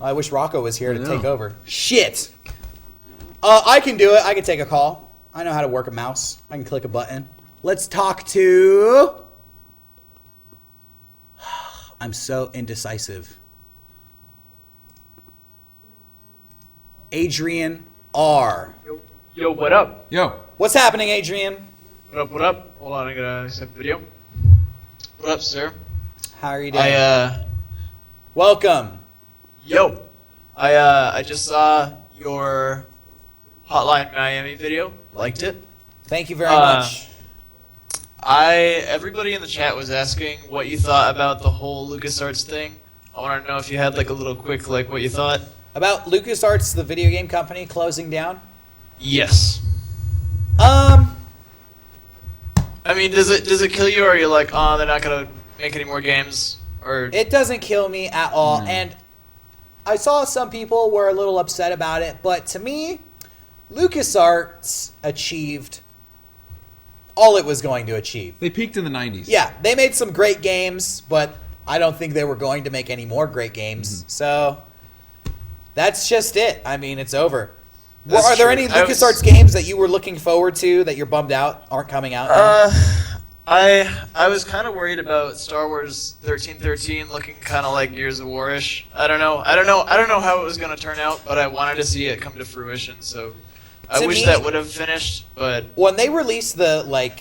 I wish Rocco was here to take over. Shit. I can do it. I can take a call. I know how to work a mouse. I can click a button. Let's talk to... I'm so indecisive. Adrian R. Yo, what up? Yo. What's happening, Adrian? What up, what up? Hold on, I gotta accept video. What up, sir? How are you doing? Welcome. Yo. I just saw your Hotline Miami video. Liked it. Thank you very much. Everybody in the chat was asking what you thought about the whole LucasArts thing. I want to know if you had like a little quick what you thought. About LucasArts, the video game company, closing down? Yes. I mean, does it kill you, or are you like, oh, they're not gonna make any more games? Or it doesn't kill me at all, and I saw some people were a little upset about it, but to me, LucasArts achieved all it was going to achieve. They peaked in the 90s. Yeah, they made some great games, but I don't think they were going to make any more great games. So that's just it. I mean, it's over. Are there any LucasArts games that you were looking forward to that you're bummed out aren't coming out? I was kind of worried about Star Wars 1313 looking kind of like Gears of War-ish. I don't know how it was going to turn out, but I wanted to see it come to fruition. So I wish that would have finished. But when they released the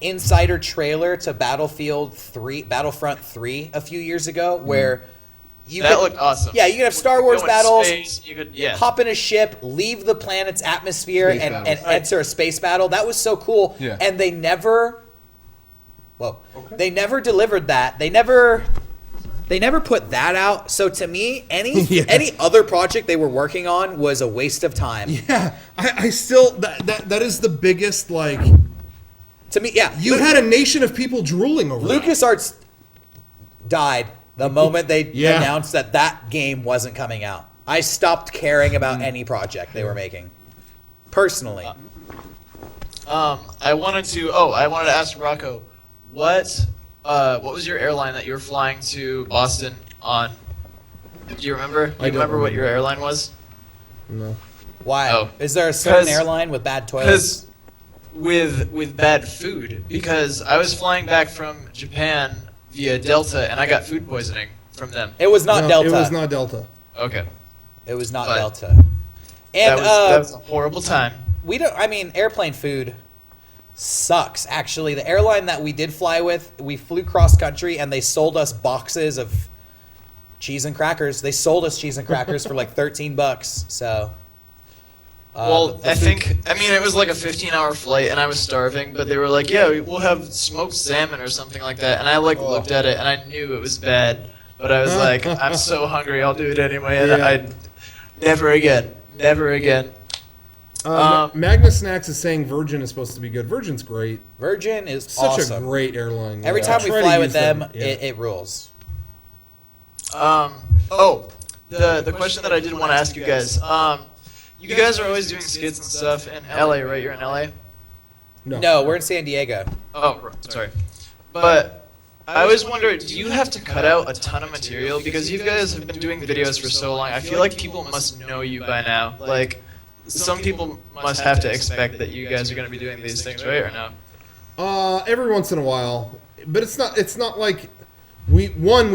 insider trailer to Battlefront 3 a few years ago, where that looked awesome. Yeah, you could have Star Wars battles. You could hop in a ship, leave the planet's atmosphere, and enter a space battle. That was so cool. Yeah. And they never. They never delivered that. They never put that out. So to me, any other project they were working on was a waste of time. Yeah, I still that is the biggest to me. Yeah, you had a nation of people drooling over LucasArts died the moment they announced that game wasn't coming out. I stopped caring about any project they were making. Personally. I wanted to ask Rocco, what was your airline that you were flying to Boston on? Do you remember? Do you remember what your airline was? No. Why? Oh. Is there a certain airline with bad toilets? With bad food. Because I was flying back from Japan via Delta, and I got food poisoning from them. It was not Delta. It was not Delta. Okay. It was not Delta. And that was a horrible time. Airplane food sucks. Actually, the airline that we did fly with, we flew cross country, and they sold us boxes of cheese and crackers. They sold us cheese and crackers for like $13. So. It was like a 15-hour flight, and I was starving, but they were like, yeah, we'll have smoked salmon or something like that, and I looked at it, and I knew it was bad, but I was like, I'm so hungry, I'll do it anyway, and I never again. Magna Snacks is saying Virgin is supposed to be good. Virgin's great. Virgin is such a great airline. Every time we fly with them, it rules. The question that I did want to ask you guys, you guys are always doing skits and stuff in LA, right? You're in LA? No, we're in San Diego. Oh, sorry. But I always wonder, do you have to cut out a ton of material? Because you guys have been doing videos for so long. I feel like people must know you by now. Like, some people must have to expect that you guys are going to be doing these things, right, or no? Every once in a while. But it's not like we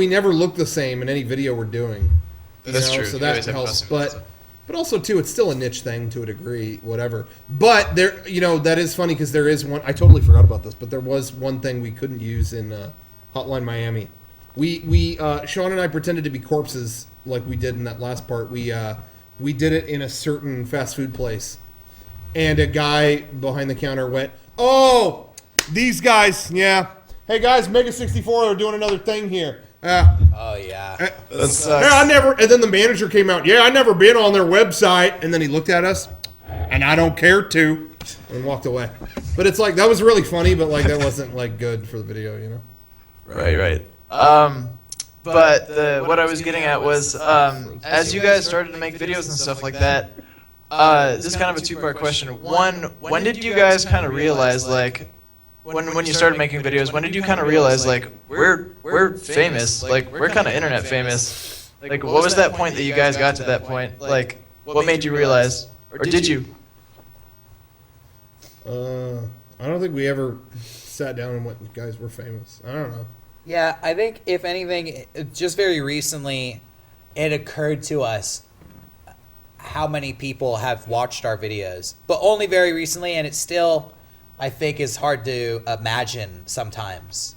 never look the same in any video we're doing. That's true. So that helps. But also, too, it's still a niche thing to a degree, whatever. But that is funny because there is one. I totally forgot about this, but there was one thing we couldn't use in Hotline Miami. We Sean and I pretended to be corpses like we did in that last part. We did it in a certain fast food place, and a guy behind the counter went, "Oh, these guys, yeah. Hey guys, Mega64 are doing another thing here." Oh yeah. I never. And then the manager came out. Yeah, I never been on their website. And then he looked at us, and I don't care to, and walked away. But it's like that was really funny, but like that wasn't like good for the video, you know. Right. But what I was getting at was, as you guys started to make videos and stuff like that, this is kind of a two-part question. One, when did you guys kind of realize, like, when you started making videos, when did you kind of realize, like, we're famous, like, we're kind of internet famous, Like, what was that point that you guys got to that point? Like, what made you realize, or did you? I don't think we ever sat down and went, guys, we're famous. I don't know. Yeah, I think if anything, just very recently, it occurred to us how many people have watched our videos, but only very recently, and it still, I think, is hard to imagine sometimes.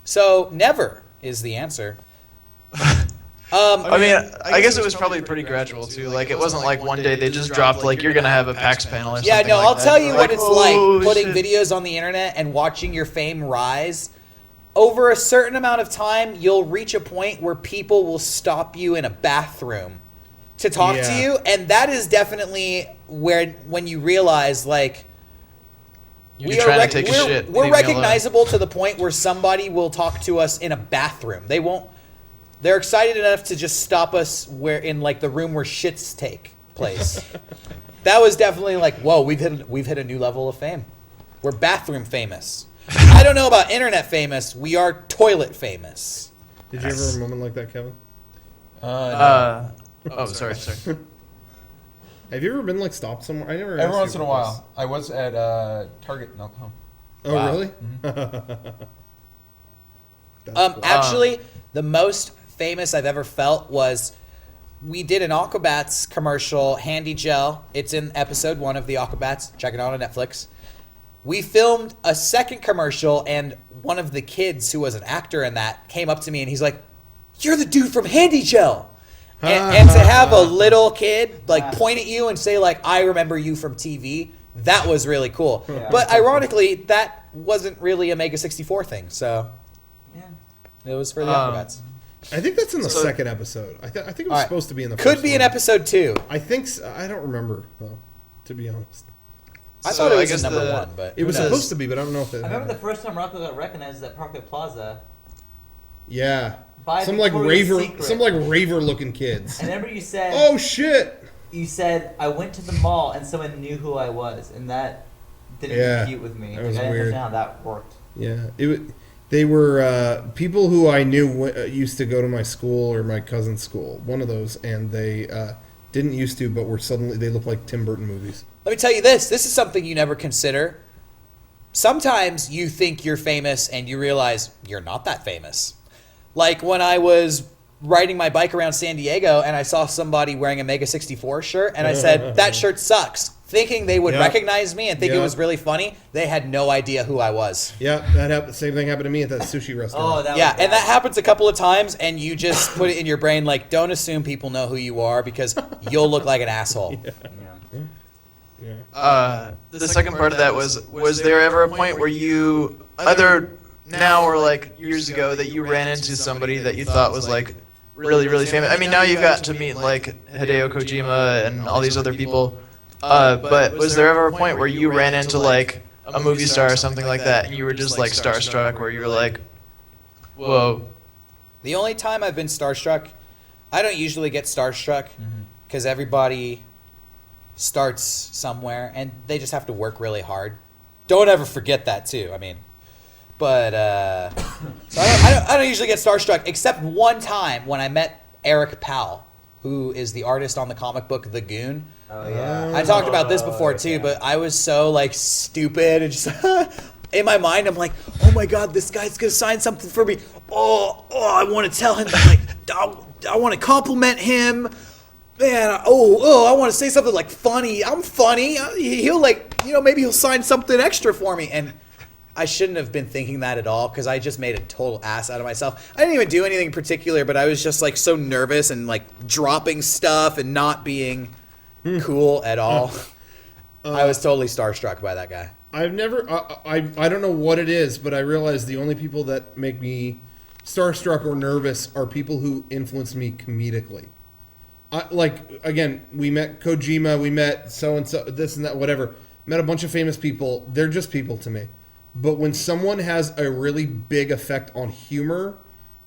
So never is the answer. I mean, I guess it was probably pretty gradual too. Like, it wasn't like one day they just dropped like you're gonna have a PAX panel or something. Yeah, no, like I'll that. tell you what it's like oh, putting shit. videos on the internet and watching your fame rise. Over a certain amount of time, you'll reach a point where people will stop you in a bathroom to talk to Yeah. you, and that is definitely when you realize, like, You're trying to take a shit. Leave We're me alone. recognizable to the point where somebody will talk to us in a bathroom. They won't. They're excited enough to just stop us in like the room where shits take place. That was definitely like, whoa, we've hit a new level of fame. We're bathroom famous. I don't know about internet famous. We are toilet famous. Did you ever have a moment like that, Kevin? No. Oh, sorry. Have you ever been like stopped somewhere? I never. Every asked once you in a about while. I was at Target in Oklahoma. this. Oh, Wow. really? That's cool. Actually, the most famous I've ever felt was we did an Aquabats commercial, Handy Gel. It's in episode 1 of the Aquabats. Check it out on Netflix. We filmed a second commercial, and one of the kids who was an actor in that came up to me, and he's like, "You're the dude from Handy Gel." And to have a little kid like point at you and say like, "I remember you from TV," that was really cool. Yeah. But ironically, that wasn't really a Mega64 thing, so Yeah. it was for the Aquabats. I think that's in the So- second episode. I think it was Alright. supposed to be in the Could first be in one. episode 2. I think so. I don't remember though, to be honest. I So thought it I was guess in number the- 1, but It was who knows? supposed to be, but I don't know if it. I remember the first time Rocco got recognized at Parkway Plaza. Yeah. By Some like Victoria's raver, Secret. some like raver looking kids. And remember you said, Oh shit! I went to the mall and someone knew who I was, and that didn't Yeah, compute with me. that was I didn't weird. understand how that worked. Yeah, they were people who I knew used to go to my school or my cousin's school. One of those, and they didn't used to, but were suddenly they look like Tim Burton movies. Let me tell you this. This is something you never consider. Sometimes you think you're famous and you realize you're not that famous. Like when I was riding my bike around San Diego and I saw somebody wearing a Mega64 shirt and I said, "That shirt sucks." Thinking they would Yeah. recognize me and think it Yeah. was really funny. They had no idea who I was. Yeah, that happened. Same thing happened to me at that sushi Oh, restaurant. that Yeah, was and bad. that happens a couple of times and you just put it in your brain like, don't assume people know who you are because you'll look like an asshole. Yeah. The second part of that was there ever a point where you, either now or like years ago, that you ran into somebody that you thought was like really, really famous? I mean, now you've gotten to meet like Hideo Kojima and all these other people. But was there ever a point where you ran into like a movie star or something like that and you were just like starstruck, where you were like, whoa? The only time I've been starstruck, I don't usually get starstruck because everybody starts somewhere and they just have to work really hard. Don't ever forget that too. I mean, but so I don't usually get starstruck except one time when I met Eric Powell, who is the artist on the comic book The Goon. Oh, yeah. I talked about this before too, but I was so like stupid and just in my mind I'm like, oh my god, this guy's gonna sign something for me. Oh, I want to tell him like I want to compliment him. Man, I want to say something like funny. I'm funny. He'll like, maybe he'll sign something extra for me. And I shouldn't have been thinking that at all because I just made a total ass out of myself. I didn't even do anything in particular, but I was just like so nervous and like dropping stuff and not being cool at all. I was totally starstruck by that guy. I've never. I don't know what it is, but I realize the only people that make me starstruck or nervous are people who influence me comedically. Like again, we met Kojima, we met so and so, this and that, whatever. Met a bunch of famous people. They're just people to me. But when someone has a really big effect on humor,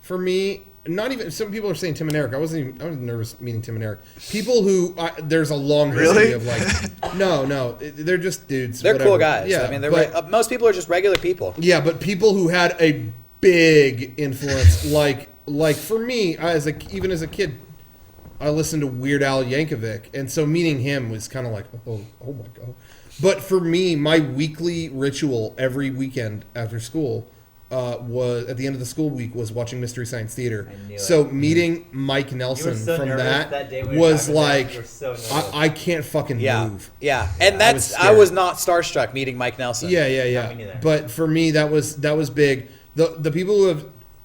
for me, not even some people are saying Tim and Eric. I was nervous meeting Tim and Eric. People who there's a long history Really? of like, no, they're just dudes. They're whatever. cool guys. Yeah, I mean, but- most people are just regular people. yeah, but people who had a big influence, like like for me, even as a kid, I listened to Weird Al Yankovic, and so meeting him was kind of like, oh my god. But for me, my weekly ritual every weekend after school was at the end of the school week was watching Mystery Science Theater. I knew So it. meeting Mike Nelson so from nervous that day when we were was talking about it. like, You were so nervous. I can't fucking move. Yeah, and I was I scared. was not starstruck meeting Mike Nelson. Yeah. me neither. But for me, that was big. The people who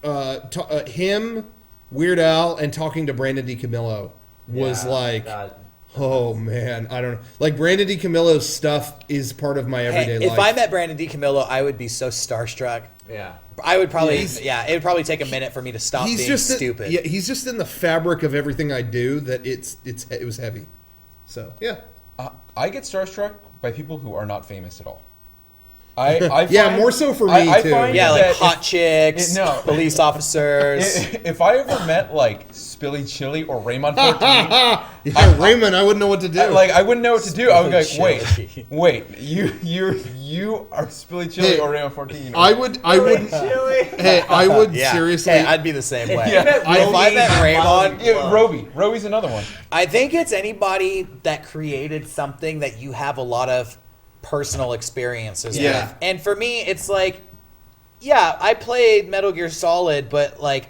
have him, Weird Al, and talking to Brandon DiCamillo was Yeah, like, God. oh man, I don't know. Like Brandon DiCamillo's stuff is part of my everyday Hey, life. if I met Brandon DiCamillo, I would be so starstruck. Yeah. I would probably, He's- it would probably take a minute for me to stop being stupid. Yeah, he's just in the fabric of everything I do that it was heavy. So yeah. I get starstruck by people who are not famous at all. I Yeah, find- more so for me, I too. find Yeah, that like if- hot chicks, no. police officers. If I ever met like Spilly Chili or Raymond 14, Yeah, Raymond, I wouldn't know what to do. I wouldn't know what to do. I would be like, Spilly wait, you are Spilly Chili Hey, or Raymond 14. I wouldn't. Hey, I would Yeah. seriously. Hey, I'd be the same way. Yeah. If I met Raymond, Roby's another one. I think it's anybody that created something that you have a lot of personal experiences Yeah. with. And for me, it's like, yeah, I played Metal Gear Solid, but like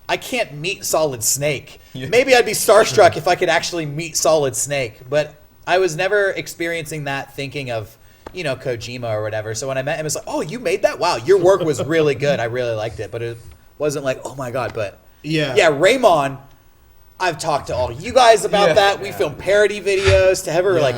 I can't meet Solid Snake. Yeah. Maybe I'd be starstruck if I could actually meet Solid Snake, but I was never experiencing that thinking of, Kojima or whatever. So when I met him, it's like, oh, you made that? Wow, your work was really good. I really liked it, but it wasn't like, oh my God. But yeah, Raymond, I've talked to all you guys about Yeah. that. We filmed parody videos to ever Yeah. like,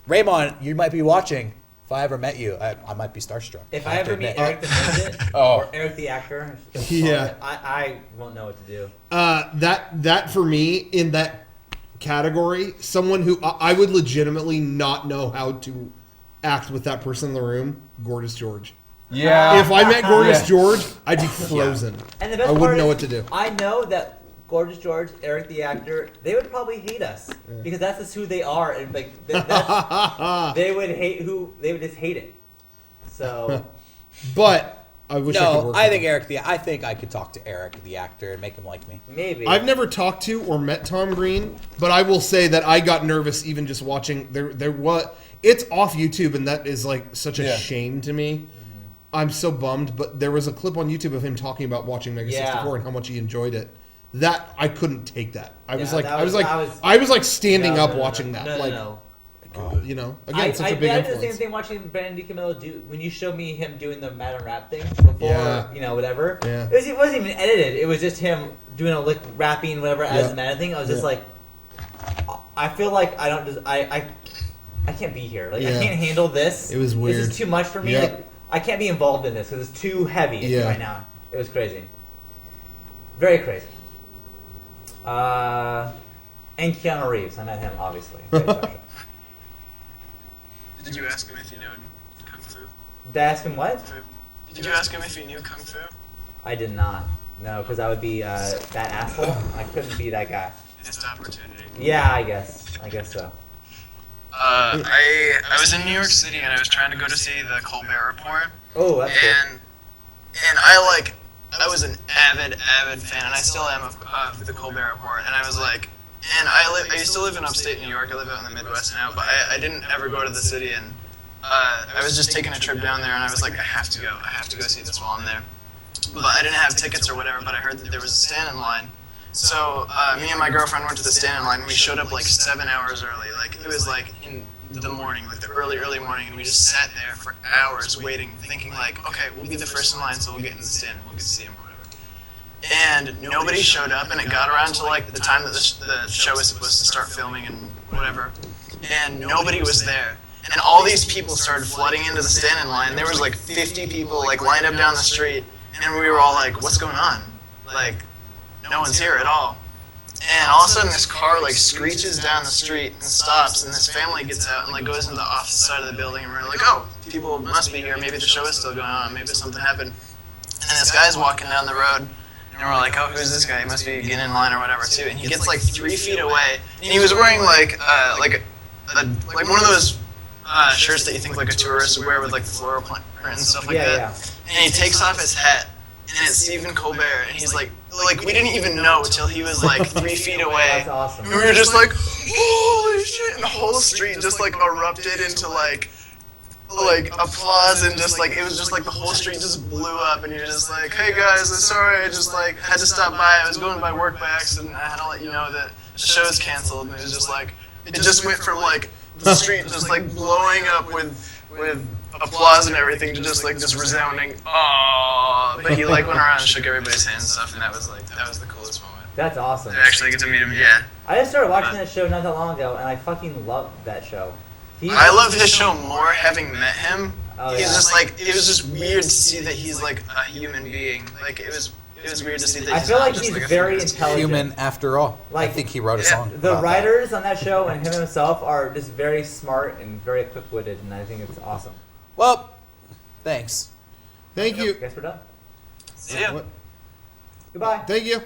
Raymond, you might be watching. If I ever met you, I might be starstruck. If I I have to ever meet admit. Eric the Midget Oh. or Eric the actor, Yeah. I won't know what to do. That for me in that category, someone who I would legitimately not know how to act with that person in the room, Gorgeous George. Yeah. If I met Gorgeous Yeah. George, I'd be frozen. And the best I part wouldn't know is, what to do. I know that Gorgeous George, Eric the actor, they would probably hate us because that's just who they are, and like they would just hate it. So But I wish I could No, work I with think him. I think I could talk to Eric, the actor, and make him like me. maybe I've never talked to or met Tom Green, but I will say that I got nervous even just watching. It's off YouTube, and that is like such a Yeah. shame to me. I'm so bummed, but there was a clip on YouTube of him talking about watching Mega 64 and how much he enjoyed it. That I couldn't take that. I was like standing up watching that. No. Again, such a big I did the influence. same thing watching Brandon DiCamillo do when you showed me him doing the Madden Rap thing before, Yeah. whatever. Yeah. It wasn't even edited. It was just him doing a lick rapping whatever as the Madden thing. I was just like, I feel like I don't just I can't be here. Like I Yeah. can't handle this. It was weird. This is too much for me. Yeah. Like, I can't be involved in this because it's too heavy Yeah. right now. It was crazy. Very crazy. And Keanu Reeves. I met him, obviously. Very special. Did you ask him if he knew Kung Fu? Did I ask him what? Did you ask him if he knew Kung Fu? I did not. No, because I would be that asshole. I couldn't be that guy. Missed opportunity. Yeah, I guess so. I was in New York City and I was trying to go to see the Colbert Report, Oh, that's cool. and I was an avid fan, and I still am of the Colbert Report, and I was like, and I used to live in upstate New York. I live out in the Midwest now, but I didn't ever go to the city, and I was just taking a trip down there, and I was like, I have to go see this while I'm there. But I didn't have tickets or whatever, but I heard that there was a stand in line. So me and my girlfriend went to the stand in line, and we showed up like 7 hours early. Like it was like in the morning, like the early morning, and we just sat there for hours waiting, thinking like, okay, we'll be the first in line, so we'll get in the stand, and we'll get to see him or whatever. And nobody showed up, and it got around to like the time that the show was supposed to start filming and whatever, and nobody was there. And all these people started flooding into the stand in line. There was like 50 people like lined up down the street, and we were all like, what's going on? Like, no one's here at all. And all of a sudden this car like screeches down the street and stops, and this family gets out and like goes into the office side of the building, and we're like, oh, people must be here, maybe the show is still going on, maybe something happened. And this guy's walking down the road, and we're like, oh, who's this guy? He must be getting in line or whatever too. And he gets like 3 feet away, and he was wearing like one of those shirts that you think like a tourist would wear with like the floral print and stuff like that. Yeah. And he takes off his hat, and it's Stephen Colbert, and he's like we didn't even know till he was like 3 feet away. That's awesome. And we were just like, holy shit! And the whole street just like erupted into like applause, and just like it was just like the whole street just blew up, and you're just like, hey guys, I'm sorry, I just like had to stop by. I was going by work by accident. I had to let you know that the show's canceled. And it was just like it just went from like the street just like blowing up with applause and everything to just like this resounding oh. But he like went around and shook everybody's hands and stuff, and that was the coolest moment. That's awesome. I actually get to meet him. Yeah. I just started watching that show not that long ago, and I fucking loved that show. I love his show more having met him. Oh, He's yeah. just like it was just weird to see that he's like a human being. Like it was weird to see that. I He's feel not like just he's like a very figure. intelligent. Human after all. Like, I think he wrote a yeah, song. The about that. writers on that show and him himself are just very smart and very quick-witted, and I think it's awesome. Well, thanks. Thank you. Guess we're done. See ya. What? Goodbye. Thank you.